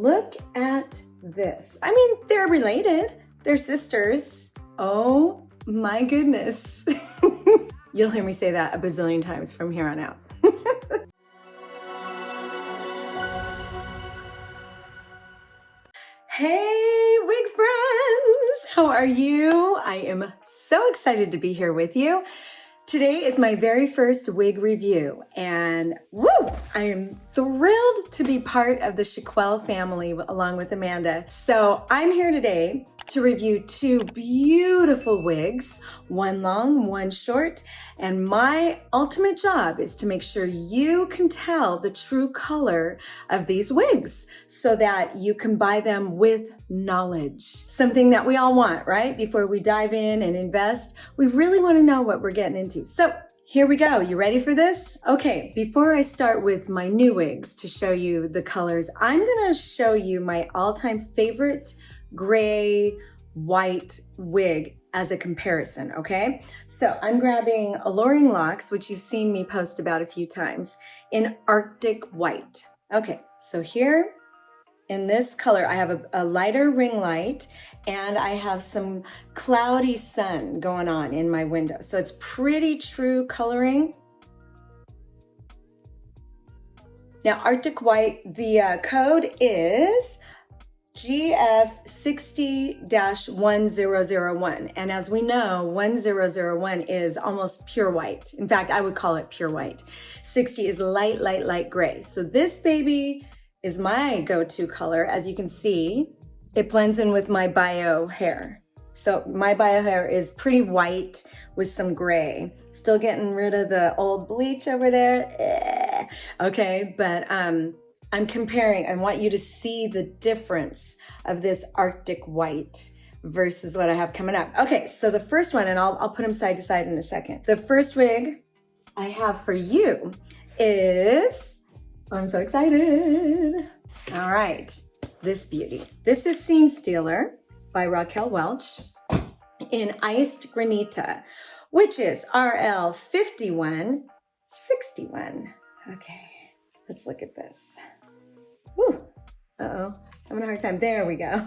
Look at this. I mean, they're related. They're sisters. Oh my goodness. You'll hear me say that a bazillion times from here on out. Hey, wig friends! How are you? I am so excited to be here with you. Today is my very first wig review, and woo! I am thrilled to be part of the Chiquel family along with Amanda. So I'm here today to review two beautiful wigs, one long, one short, and my ultimate job is to make sure you can tell the true color of these wigs so that you can buy them with knowledge. Something that we all want, right? Before we dive in and invest, we really want to know what we're getting into. So here we go. You ready for this? Okay, before I start with my new wigs to show you the colors, I'm gonna show you my all-time favorite gray white wig as a comparison, okay? So I'm grabbing Alluring locks, which you've seen me post about a few times, in Arctic white. Okay, so here in this color, I have a lighter ring light and I have some cloudy sun going on in my window. So it's pretty true coloring. Now, Arctic white, the code is GF60-1001. And as we know, 1001 is almost pure white. In fact, I would call it pure white. 60 is light, light, light gray. So this baby is my go-to color. As you can see, it blends in with my bio hair. So my bio hair is pretty white with some gray. Still getting rid of the old bleach over there. Okay, but I'm comparing. I want you to see the difference of this Arctic white versus what I have coming up. Okay, so the first one, and I'll put them side to side in a second. The first wig I have for you is, I'm so excited. All right, this beauty. This is Scene Stealer by Raquel Welch in Iced Granita, which is RL 5161. Okay, let's look at this. Whew. Uh-oh, having a hard time. There we go.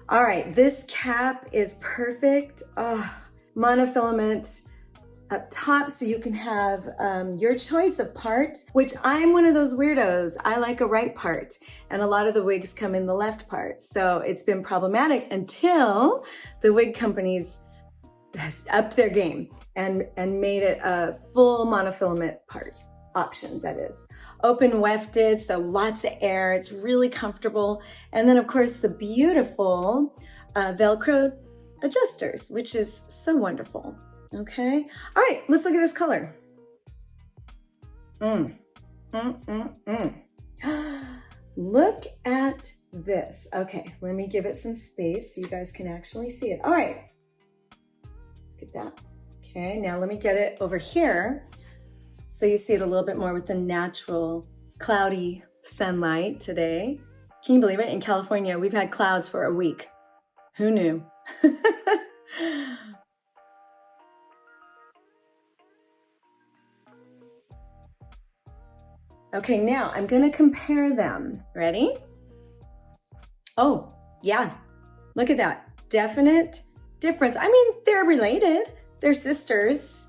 All right, this cap is perfect. Oh, monofilament up top so you can have your choice of part, which I'm one of those weirdos. I like a right part, and a lot of the wigs come in the left part. So it's been problematic until the wig companies has upped their game and made it a full monofilament part. Options, that is. Open wefted, so lots of air. It's really comfortable. And then of course the beautiful Velcro adjusters, which is so wonderful. Okay. All right, let's look at this color. Look at this. Okay, let me give it some space so you guys can actually see it. All right. Look at that. Okay, now let me get it over here so you see it a little bit more with the natural cloudy sunlight today. Can you believe it? In California, we've had clouds for a week. Who knew? Okay, now I'm gonna compare them. Ready? Oh, yeah, look at that. Definite difference. I mean, they're related. They're sisters,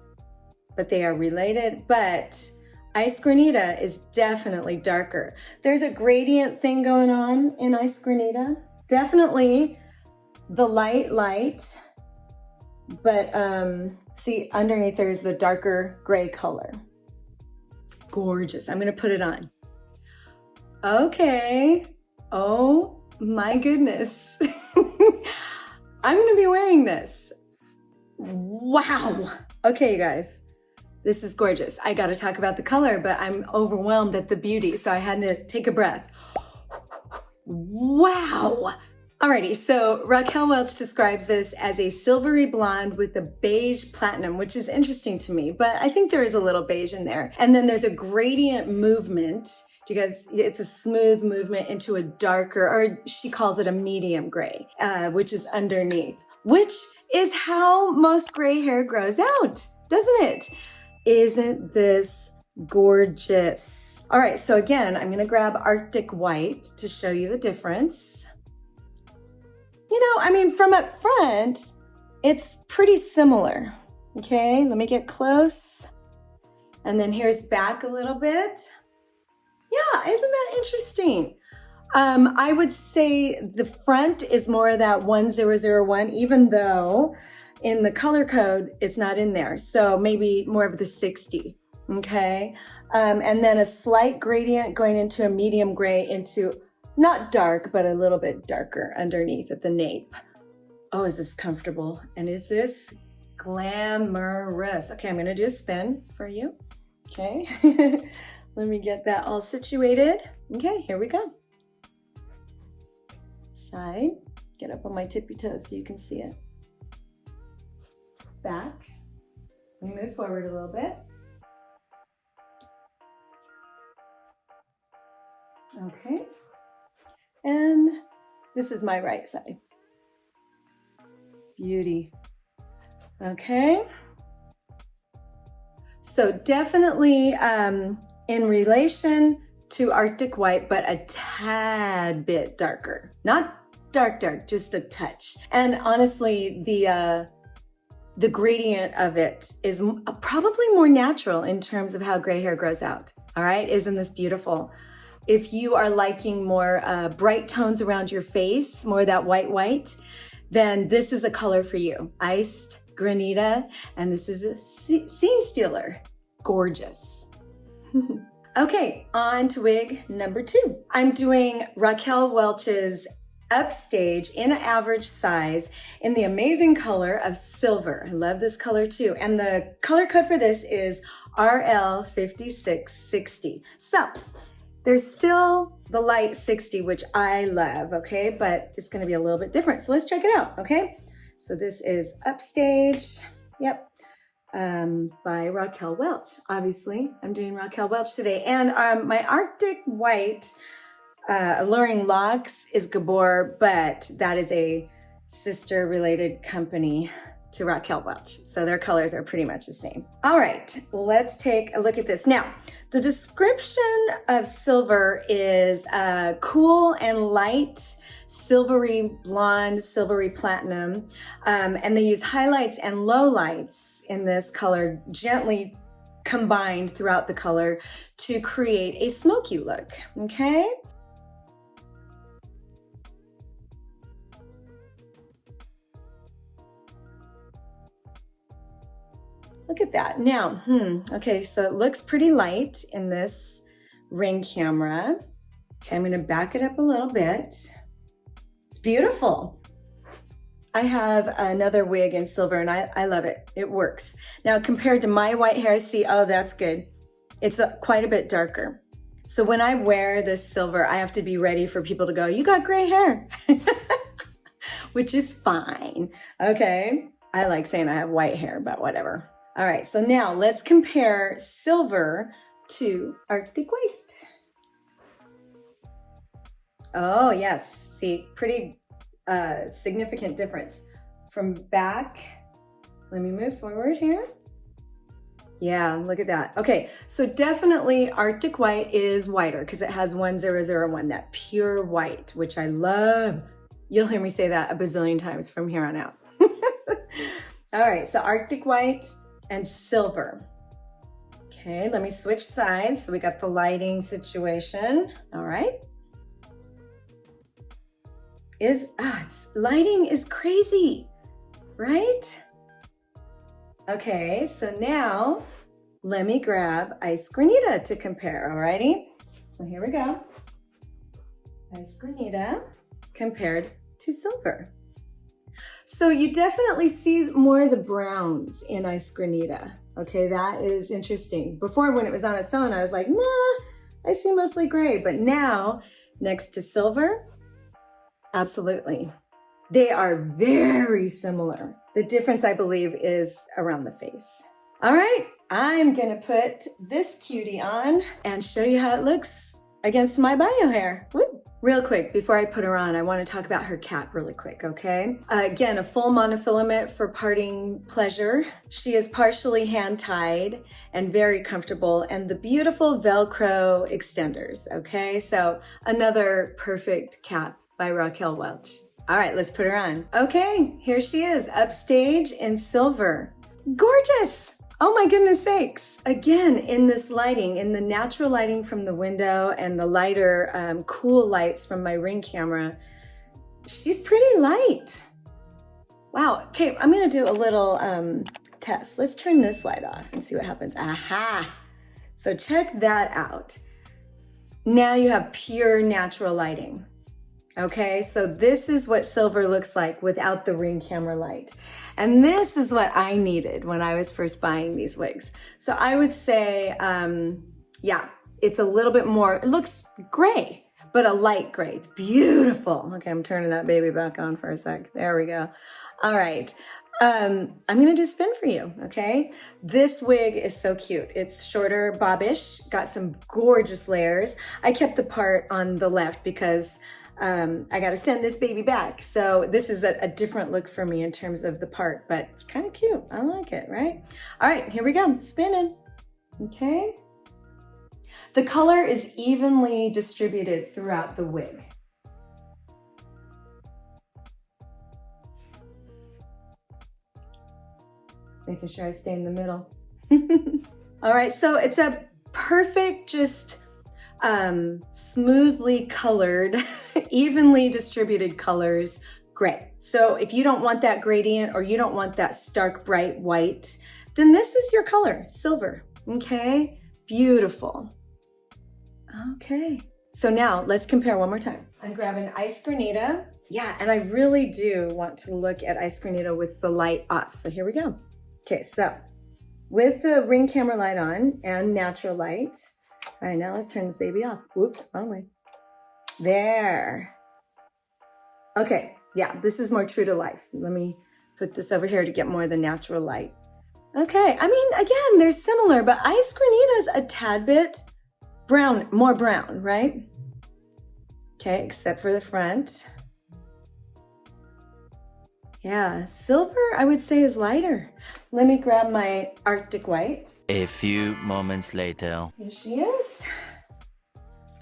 but they are related. But Ice Granita is definitely darker. There's a gradient thing going on in Ice Granita. Definitely the light, but see, underneath there's the darker gray color. Gorgeous. I'm gonna put it on. Okay. Oh my goodness. I'm gonna be wearing this. Wow. Okay, you guys. This is gorgeous. I gotta talk about the color, but I'm overwhelmed at the beauty, so I had to take a breath. Wow. Alrighty, so Raquel Welch describes this as a silvery blonde with a beige platinum, which is interesting to me, but I think there is a little beige in there. And then there's a gradient movement. Do you guys, it's a smooth movement into a darker, or she calls it a medium gray, which is underneath, which is how most gray hair grows out, doesn't it? Isn't this gorgeous? All right, so again, I'm gonna grab Arctic White to show you the difference. You know, I mean, from up front, it's pretty similar. Okay, let me get close. And then here's back a little bit. Yeah, isn't that interesting? I would say the front is more of that 1001, even though in the color code, it's not in there. So maybe more of the 60, okay? And then a slight gradient going into a medium gray into not dark, but a little bit darker underneath at the nape. Oh, is this comfortable? And is this glamorous? Okay, I'm gonna do a spin for you. Okay, let me get that all situated. Okay, here we go. Side, get up on my tippy toes so you can see it. Back, let me move forward a little bit. Okay, and this is my right side. Beauty. Okay. So definitely in relation to Arctic White, but a tad bit darker. Not dark, just a touch. And honestly, the gradient of it is probably more natural in terms of how gray hair grows out. All right, isn't this beautiful? If you are liking more bright tones around your face, more of that white, then this is a color for you. Iced Granita, and this is a Scene Stealer. Gorgeous. Okay, on to wig number 2. I'm doing Raquel Welch's Upstage in an average size in the amazing color of silver. I love this color too. And the color code for this is RL5660. So there's still the light 60, which I love, okay? But it's gonna be a little bit different. So let's check it out, okay? So this is Upstage, yep, by Raquel Welch. Obviously, I'm doing Raquel Welch today. And my Arctic White Alluring Locks is Gabor, but that is a sister related company to Raquel Welch. So their colors are pretty much the same. All right, let's take a look at this. Now, the description of silver is cool and light, silvery blonde, silvery platinum, and they use highlights and lowlights in this color gently combined throughout the color to create a smoky look, okay? Look at that. Now, okay, so it looks pretty light in this ring camera. Okay, I'm gonna back it up a little bit. It's beautiful. I have another wig in silver and I love it. It works. Now, compared to my white hair, see, oh, that's good. It's quite a bit darker. So when I wear this silver, I have to be ready for people to go, you got gray hair, which is fine, okay? I like saying I have white hair, but whatever. All right, so now let's compare silver to Arctic White. Oh yes, see, pretty significant difference. From back, let me move forward here. Yeah, look at that. Okay, so definitely Arctic White is whiter because it has 1001, that pure white, which I love. You'll hear me say that a bazillion times from here on out. All right, so Arctic White and silver. Okay, let me switch sides. So we got the lighting situation. All right. Lighting is crazy, right? Okay, so now let me grab Ice Granita to compare, alrighty? So here we go. Ice Granita compared to silver. So you definitely see more of the browns in Ice Granita. Okay, that is interesting. Before, when it was on its own, I was like, nah, I see mostly gray. But now, next to silver, absolutely. They are very similar. The difference, I believe, is around the face. All right, I'm gonna put this cutie on and show you how it looks against my bio hair. Woo! Real quick, before I put her on, I want to talk about her cap really quick, okay? Again, a full monofilament for parting pleasure. She is partially hand-tied and very comfortable, and the beautiful Velcro extenders, okay? So another perfect cap by Raquel Welch. All right, let's put her on. Okay, here she is, Upstage in silver. Gorgeous! Oh my goodness sakes. Again, in this lighting, in the natural lighting from the window and the lighter, cool lights from my Ring camera, she's pretty light. Wow, okay, I'm gonna do a little test. Let's turn this light off and see what happens. Aha! So check that out. Now you have pure natural lighting. Okay, so this is what silver looks like without the Ring camera light. And this is what I needed when I was first buying these wigs. So I would say, yeah, it's a little bit more, it looks gray, but a light gray. It's beautiful. Okay, I'm turning that baby back on for a sec. There we go. All right. I'm gonna do a spin for you, okay? This wig is so cute. It's shorter, bobbish, got some gorgeous layers. I kept the part on the left because I got to send this baby back. So this is a different look for me in terms of the part, but it's kind of cute. I like it, right? All right, here we go, spinning. Okay. The color is evenly distributed throughout the wig. Making sure I stay in the middle. All right, so it's a perfect, just smoothly colored, evenly distributed colors, gray. So if you don't want that gradient or you don't want that stark bright white, then this is your color, silver, okay? Beautiful. Okay, so now let's compare one more time. I'm grabbing Ice Granita. Yeah, and I really do want to look at Ice Granita with the light off. So here we go. Okay, so with the Ring camera light on and natural light, all right, now let's turn this baby off. Whoops, wrong way. There. Okay, yeah, this is more true to life. Let me put this over here to get more of the natural light. Okay, I mean, again, they're similar, but Ice Granita's a tad bit brown, more brown, right? Okay, except for the front. Yeah, silver, I would say, is lighter. Let me grab my Arctic White. A few moments later. Here she is.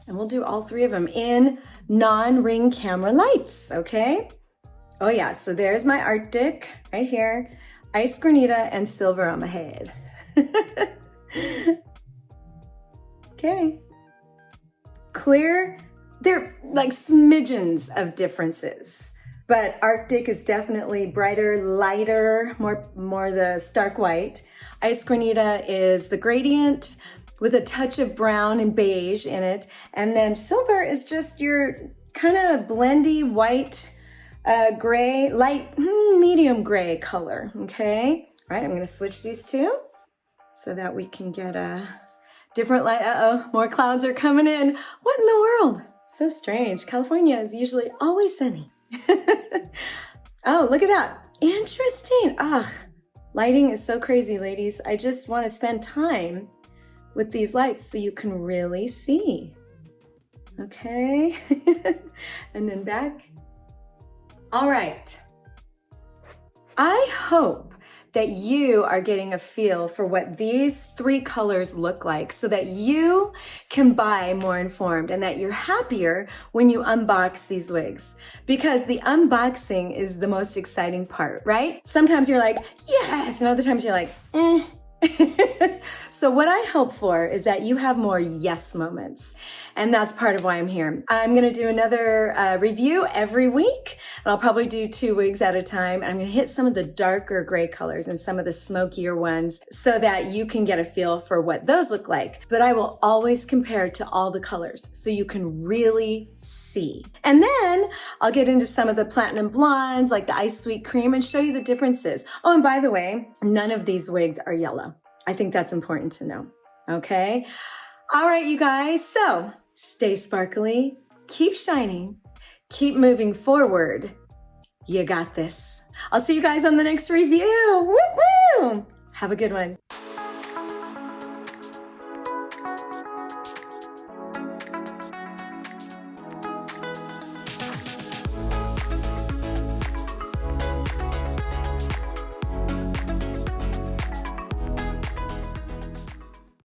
And we'll do all three of them in non-Ring camera lights, okay? Oh yeah, so there's my Arctic right here. Ice Granita and silver on my head. Okay. Clear, they're like smidgens of differences. But Arctic is definitely brighter, lighter, more the stark white. Ice Granita is the gradient with a touch of brown and beige in it. And then silver is just your kind of blendy white, gray, light, medium gray color, okay? All right, I'm gonna switch these two so that we can get a different light. Uh-oh, more clouds are coming in. What in the world? So strange. California is usually always sunny. Oh, look at that. Interesting. Lighting is so crazy, ladies. I just want to spend time with these lights so you can really see. Okay. And then back. All right. I hope that you are getting a feel for what these three colors look like so that you can buy more informed and that you're happier when you unbox these wigs. Because the unboxing is the most exciting part, right? Sometimes you're like, yes, and other times you're like, eh. So what I hope for is that you have more yes moments. And that's part of why I'm here. I'm gonna do another review every week. And I'll probably do 2 wigs at a time. And I'm gonna hit some of the darker gray colors and some of the smokier ones so that you can get a feel for what those look like. But I will always compare to all the colors so you can really see. And then I'll get into some of the platinum blondes, like the Ice Sweet Cream, and show you the differences. Oh, and by the way, none of these wigs are yellow. I think that's important to know, okay? All right, you guys, so stay sparkly, keep shining, keep moving forward. You got this. I'll see you guys on the next review. Woo-hoo! Have a good one.